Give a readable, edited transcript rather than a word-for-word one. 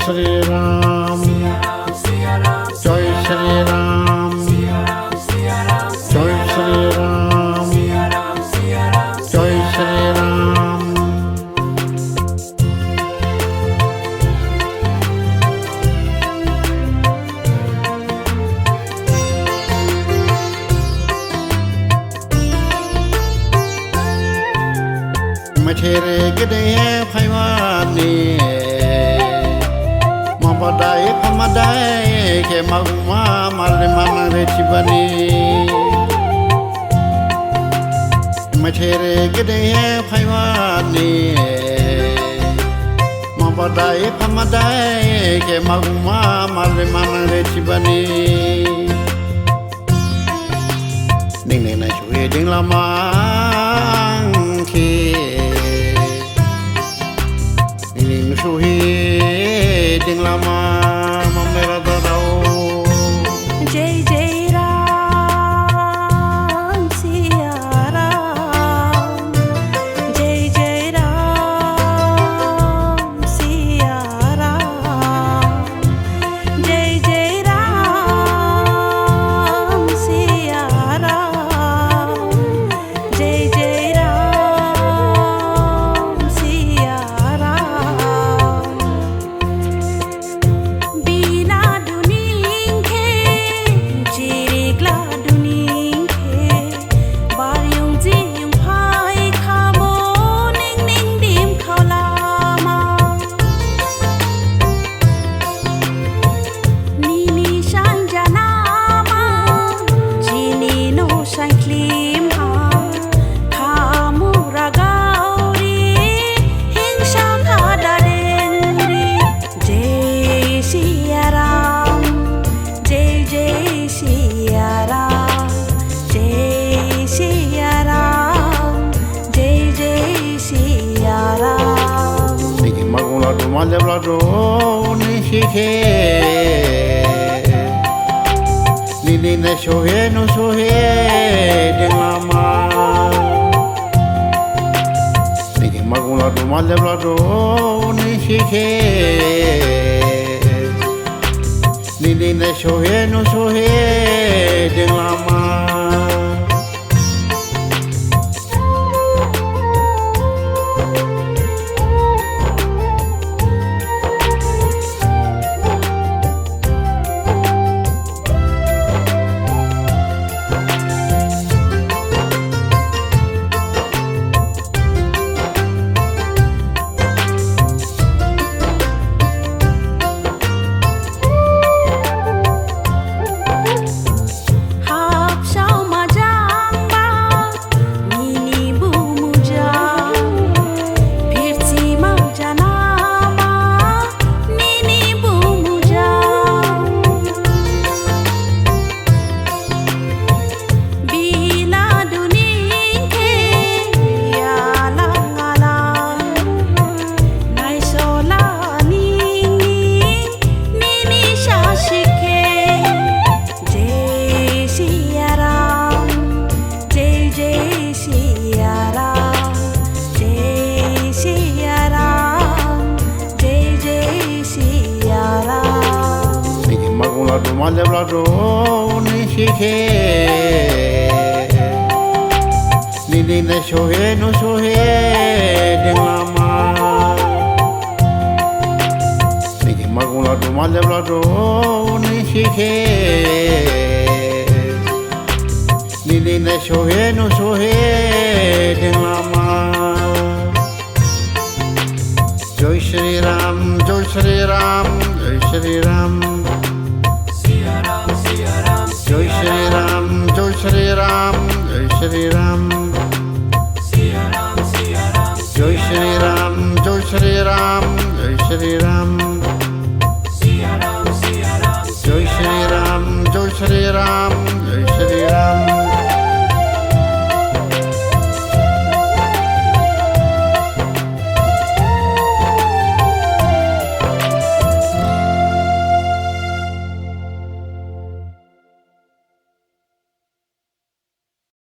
Shri Ram, Jai Shri Ram, Jai Shri Ram, Jai Shri Ram. Machere gede phaiwani Padai pamadai ke magma male mamare chibani Machere gede phaiwani Padai pamadai ke magma male mamare chibani Ning ning na chui ding la mang ki Ning ning chui ding lama mamera dadao Jai Jai Ram Siya Ram Jai Jai Ram Siya Ram Jai Jai Ram Siya Ram Jai Jai Ram Siya Ram Bina duning ke jirigla duning ke baryong jiyong phai khamo ning ning dim khaulama nini shan janama jini no shan klim ha khamu ragauri hingsha khadarenri jai Siya Ram Jai Jai Siya Ram Jai Siya Ram Jai Jai Siya Ram Niki magula do malebla do nishike Nini ne shohe no shohe ding lama Niki magula do malebla do nishike Nini ne shohe no shohe ding lama Hap shao majang ba nini bu mujang phirchi ma janama nini bu mujang bila duning ke ya lang alang nai sola ning nini shashike Jai Siya Ram Jai Jai Siya Ram Jai Siya Ram Jai Jai Siya Ram Niki magula do malebla do nishike Nini ne shohe no shohe ding lama Niki magula do malebla do nishike Nini ne shohe no shohe ding lama Jai Shri Ram Jai Shri Ram Jai Shri Ram Jai Shri Ram Jai Shri Ram Jai Shri Ram Jai Shri Ram Jai Shri Ram Jai Shri Ram Jai Shri Ram Jai Shri Shri Ram